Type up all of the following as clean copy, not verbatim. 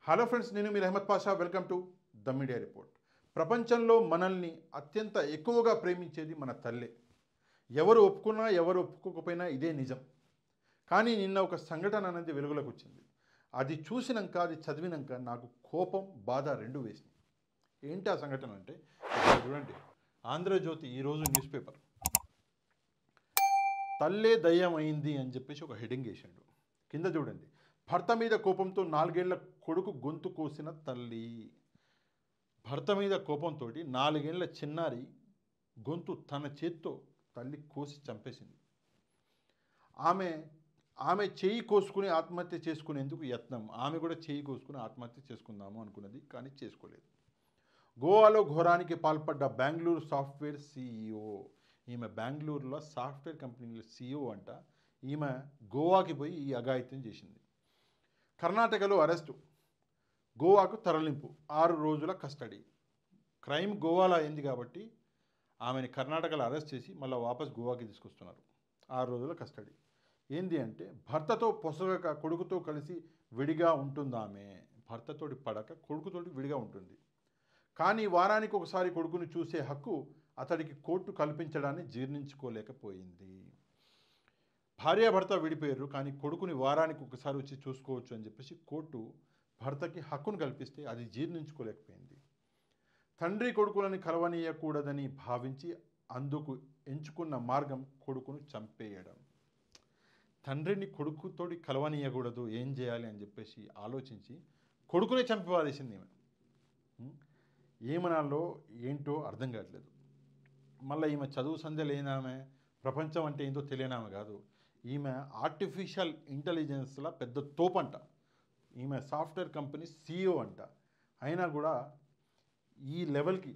Hello friends, నేను మీరు Ahmed Pasha. Welcome to the media report. ప్రపంచంలో మనల్ని అత్యంత ఎక్కువగా ప్రేమించేది మన తల్లే. ఎవరు ఒప్పుకున్నా ఎవరు ఒప్పుకోకపోయినా ఇదే నిజం. కానీ నిన్న ఒక సంఘటన అనేది వెలుగులోకి వచ్చింది. అది చూసినాక, అది చదివినాక నాకు కోపం, బాధ రెండు వేసింది. ఏంటి ఆ సంఘటన అంటే, ఇక్కడ చూడండి, ఆంధ్రజ్యోతి ఈరోజు న్యూస్ పేపర్ తల్లే దయ్యం అయింది అని చెప్పేసి ఒక హెడింగ్ వేసాడు. కింద చూడండి, భర్త మీద కోపంతో 4 ఏళ్ల కొడుకు గొంతు కోసిన తల్లి. భర్త మీద కోపంతో 4 ఏళ్ల చిన్నారి గొంతు తన చేత్తో తల్లి కోసి చంపేసింది. ఆమె ఆమె చేయి కోసుకుని ఆత్మహత్య చేసుకునేందుకు యత్నం. ఆమె కూడా చేయి కోసుకుని ఆత్మహత్య చేసుకుందాము అనుకున్నది, కానీ చేసుకోలేదు. గోవాలో ఘోరానికి పాల్పడ్డ బెంగళూరు సాఫ్ట్వేర్ సీఈఓ. ఈమె బెంగళూరులో సాఫ్ట్వేర్ కంపెనీల సీఈఓ అంట. ఈమె గోవాకి పోయి ఈ అఘాయిత్యం చేసింది. కర్ణాటకలో అరెస్టు, గోవాకు తరలింపు, 6 రోజుల కస్టడీ. క్రైమ్ గోవాలో అయింది కాబట్టి ఆమెని కర్ణాటకలో అరెస్ట్ చేసి మళ్ళీ వాపస్ గోవాకి తీసుకొస్తున్నారు. 6 రోజుల కస్టడీ. ఏంది అంటే, భర్తతో పొసగక కొడుకుతో కలిసి విడిగా ఉంటుంది. ఆమె భర్తతోటి పడక కొడుకుతోటి విడిగా ఉంటుంది. కానీ వారానికి ఒకసారి కొడుకుని చూసే హక్కు అతడికి కోర్టు కల్పించడాన్ని జీర్ణించుకోలేకపోయింది. భార్యాభర్త విడిపోయారు, కానీ కొడుకుని వారానికి ఒకసారి వచ్చి చూసుకోవచ్చు అని చెప్పేసి కోర్టు భర్తకి హక్కును కల్పిస్తే అది జీర్ణించుకోలేకపోయింది. తండ్రి కొడుకులని కలవనీయకూడదని భావించి అందుకు ఎంచుకున్న మార్గం కొడుకును చంపేయడం. తండ్రిని కొడుకుతోటి కలవనీయకూడదు, ఏం చేయాలి అని చెప్పేసి ఆలోచించి కొడుకునే చంపి పారేసింది ఈమె. ఏమనాలో ఏంటో అర్థం కావట్లేదు. మళ్ళీ ఈమె చదువు సంధ్య లేనామె, ప్రపంచం అంటే ఏంటో తెలియనామె కాదు. ఈమె ఆర్టిఫిషియల్ ఇంటెలిజెన్స్లో పెద్ద తోపంట. ఈమె సాఫ్ట్వేర్ కంపెనీ సీఈఓ అంట. అయినా కూడా ఈ లెవెల్కి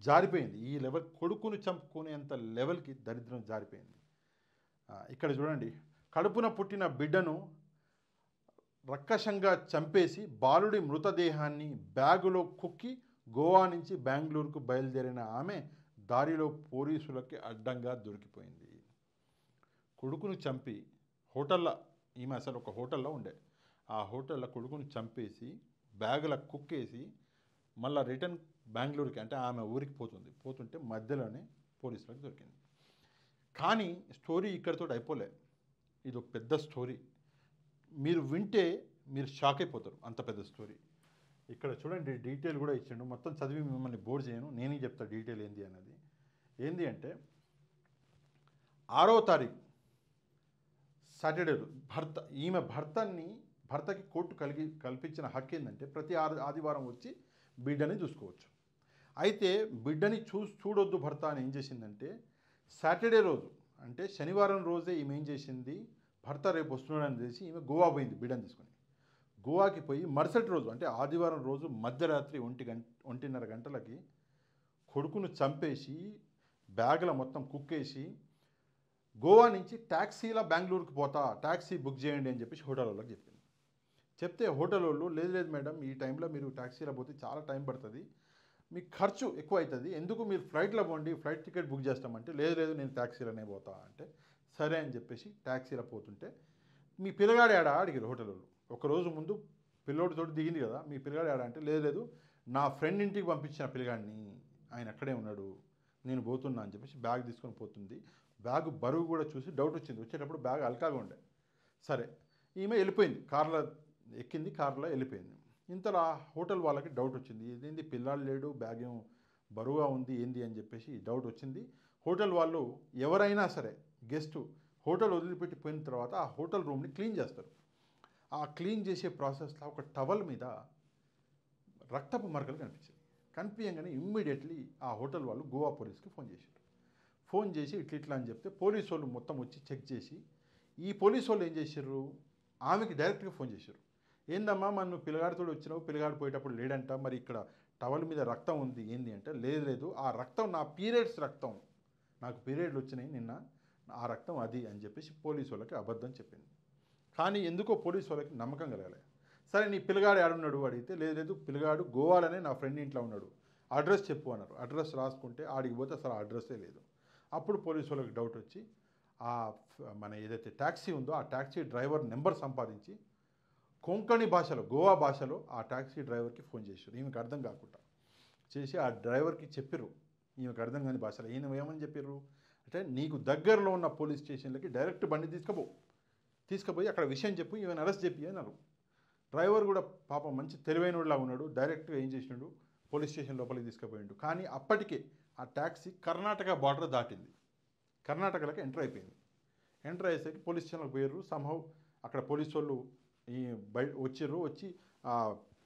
జారిపోయింది. ఈ లెవెల్ కొడుకును చంపుకునేంత లెవెల్కి దరిద్రం జారిపోయింది. ఇక్కడ చూడండి, కడుపున పుట్టిన బిడ్డను రక్కసంగా చంపేసి బాలుడి మృతదేహాన్ని బ్యాగులో కుక్కి గోవా నుంచి బెంగళూరుకు బయలుదేరిన ఆమె దారిలో పోలీసులకి అడ్డంగా దొరికిపోయింది. కొడుకును చంపి హోటల్లో, ఈమె అసలు ఒక హోటల్లో ఉండే, ఆ హోటల్లో కొడుకును చంపేసి బ్యాగుల కుక్కేసి మళ్ళీ రిటర్న్ బెంగళూరుకి, అంటే ఆమె ఊరికి పోతుంటే మధ్యలోనే పోలీసులకు దొరికింది. కానీ స్టోరీ ఇక్కడితో అయిపోలే. ఇది ఒక పెద్ద స్టోరీ. మీరు వింటే మీరు షాక్ అయిపోతారు, అంత పెద్ద స్టోరీ. ఇక్కడ చూడండి, డీటెయిల్ కూడా ఇచ్చిండు. మొత్తం చదివి మిమ్మల్ని బోర్ చేయను, నేనే చెప్తా డీటెయిల్ ఏంది అన్నది. ఏంది అంటే, 6వ తారీఖు సాటర్డే ఈమె భర్తకి కోర్టు కల్పించిన హక్కు ఏంటంటే ప్రతి ఆదివారం వచ్చి బిడ్డని చూసుకోవచ్చు. అయితే బిడ్డని చూడొద్దు భర్త అని ఏం చేసిందంటే, సాటర్డే రోజు అంటే శనివారం రోజే ఈమె ఏం చేసింది, భర్త రేపు వస్తున్నాడని తెలిసి ఈమె గోవా పోయింది బిడ్డని తీసుకొని. గోవాకి పోయి మరుసటి రోజు అంటే ఆదివారం రోజు మధ్యరాత్రి 1:30 గంటలకి కొడుకును చంపేసి బ్యాగుల మొత్తం కుక్కేసి గోవా నుంచి ట్యాక్సీలో బెంగళూరుకి పోతా, ట్యాక్సీ బుక్ చేయండి అని చెప్పేసి హోటల్ వాళ్ళకి చెప్పింది. చెప్తే హోటల్ వాళ్ళు, లేదు మేడం, ఈ టైంలో మీరు ట్యాక్సీలో పోతే చాలా టైం పడుతుంది, మీకు ఖర్చు ఎక్కువ అవుతుంది, ఎందుకు మీరు ఫ్లైట్లో పోండి, ఫ్లైట్ టికెట్ బుక్ చేస్తామంటే, లేదు నేను ట్యాక్సీలోనే పోతా అంటే, సరే అని చెప్పేసి ట్యాక్సీలో పోతుంటే, మీ పిల్లగాడు ఆడా అడిగారు హోటల్ వాళ్ళు. ఒకరోజు ముందు పిల్లోడితో దిగింది కదా, మీ పిల్లగాడు ఆడా అంటే, లేదు నా ఫ్రెండ్ ఇంటికి పంపించిన పిల్లగాడిని, ఆయన అక్కడే ఉన్నాడు, నేను పోతున్నా అని చెప్పేసి బ్యాగ్ తీసుకొని పోతుంది. బ్యాగ్ బరువు కూడా చూసి డౌట్ వచ్చింది. వచ్చేటప్పుడు బ్యాగ్ అల్కాగా ఉండే. సరే, ఈమె వెళ్ళిపోయింది, కార్లో ఎక్కింది, కార్లో వెళ్ళిపోయింది. ఇంతలో హోటల్ వాళ్ళకి డౌట్ వచ్చింది, ఇదేంది పిల్లాడు లేడు, బ్యాగ్ ఏం బరువుగా ఉంది ఏంది అని చెప్పేసి డౌట్ వచ్చింది. హోటల్ వాళ్ళు ఎవరైనా సరే గెస్ట్ హోటల్ వదిలిపెట్టి పోయిన తర్వాత ఆ హోటల్ రూమ్ని క్లీన్ చేస్తారు. ఆ క్లీన్ చేసే ప్రాసెస్లో ఒక టవల్ మీద రక్తపు మరకలు కనిపించగానే ఇమ్మీడియట్లీ ఆ హోటల్ వాళ్ళు గోవా పోలీస్కి ఫోన్ చేసి ఇట్లా అని చెప్తే పోలీసు వాళ్ళు మొత్తం వచ్చి చెక్ చేసి, ఈ పోలీసు వాళ్ళు ఏం చేశారు, ఆమెకి డైరెక్ట్గా ఫోన్ చేశారు. ఏందమ్మా మరి నువ్వు పిల్లగాడితో వచ్చినావు, పిల్లగాడు పోయేటప్పుడు లేడంట, మరి ఇక్కడ టవల్ మీద రక్తం ఉంది ఏంది అంటే, లేదు ఆ రక్తం నా పీరియడ్స్ రక్తం, నాకు పీరియడ్లు వచ్చినాయి నిన్న, ఆ రక్తం అది అని చెప్పేసి పోలీసు వాళ్ళకి అబద్ధం చెప్పింది. కానీ ఎందుకో పోలీసు వాళ్ళకి నమ్మకం కలగలే. సరే నీ పిల్లగాడు ఏడున్నాడు అడిగితే, లేదు పిల్లగాడు గోవాలోనే నా ఫ్రెండ్ ఇంట్లో ఉన్నాడు, అడ్రస్ చెప్పు అన్నారు. అడ్రస్ రాసుకుంటే ఆడికి పోతే అసలు అడ్రస్సే లేదు. అప్పుడు పోలీసు వాళ్ళకి డౌట్ వచ్చి మన ఏదైతే ట్యాక్సీ ఉందో ఆ ట్యాక్సీ డ్రైవర్ నెంబర్ సంపాదించి కొంకణి భాషలో, గోవా భాషలో ఆ టాక్సీ డ్రైవర్కి ఫోన్ చేశారు, ఈమెకు అర్థం కాకుండా చేసి ఆ డ్రైవర్కి చెప్పారు, ఈమెకు అర్థం కాని భాషలో. ఈయన ఏమని చెప్పారు అంటే, నీకు దగ్గరలో ఉన్న పోలీస్ స్టేషన్లకి డైరెక్ట్ బండి తీసుకుపోయి అక్కడ విషయం చెప్పు, ఈమెను అరెస్ట్ చెప్పి అన్నారు. డ్రైవర్ కూడా పాపం మంచి తెలివైనలా ఉన్నాడు, డైరెక్ట్గా ఏం చేసినాడు, పోలీస్ స్టేషన్ లోపలికి తీసుకుపోయిండు. కానీ అప్పటికే ఆ ట్యాక్సీ కర్ణాటక బార్డర్ దాటింది, కర్ణాటకలోకి ఎంటర్ అయిపోయింది. ఎంటర్ అయ్యేసరికి పోలీస్ స్టేషన్కి పోయారు. సంహవ్ అక్కడ పోలీసు వాళ్ళు ఈ వచ్చి ఆ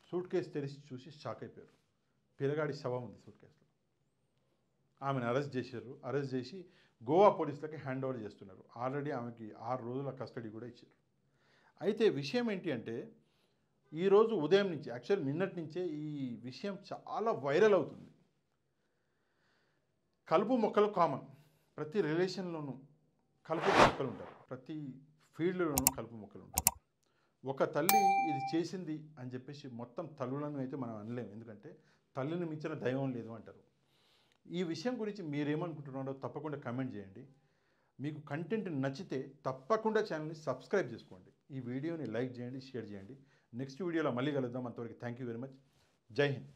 సూట్ కేసు తెరిచి చూసి షాక్ అయిపోయారు. పిల్లగాడి శవం ఉంది సూట్ కేసులో. ఆమెను అరెస్ట్ చేశారు. అరెస్ట్ చేసి గోవా పోలీసులకి హ్యాండ్ ఓవర్ చేస్తున్నారు. ఆల్రెడీ ఆమెకి 6 రోజుల కస్టడీ కూడా ఇచ్చారు. అయితే విషయం ఏంటి అంటే, ఈరోజు ఉదయం నుంచి, యాక్చువల్ నిన్నటి నుంచే ఈ విషయం చాలా వైరల్ అవుతుంది. కలుపు మొక్కలు కామన్, ప్రతి రిలేషన్లోనూ కలుపు మొక్కలు ఉంటారు, ప్రతి ఫీల్డ్లోనూ కలుపు మొక్కలు ఉంటారు. ఒక తల్లి ఇది చేసింది అని చెప్పేసి మొత్తం తల్లులను అయితే మనం అనలేము, ఎందుకంటే తల్లిని మించిన దైవం లేదు అంటారు. ఈ విషయం గురించి మీరేమనుకుంటున్నారో తప్పకుండా కమెంట్ చేయండి. మీకు కంటెంట్ నచ్చితే తప్పకుండా ఛానల్ని సబ్స్క్రైబ్ చేసుకోండి. ఈ వీడియోని లైక్ చేయండి, షేర్ చేయండి. నెక్స్ట్ వీడియోలో మళ్ళీ కలుద్దాం. అంతవరకు థ్యాంక్ యూ వెరీ మచ్. జై హింద్.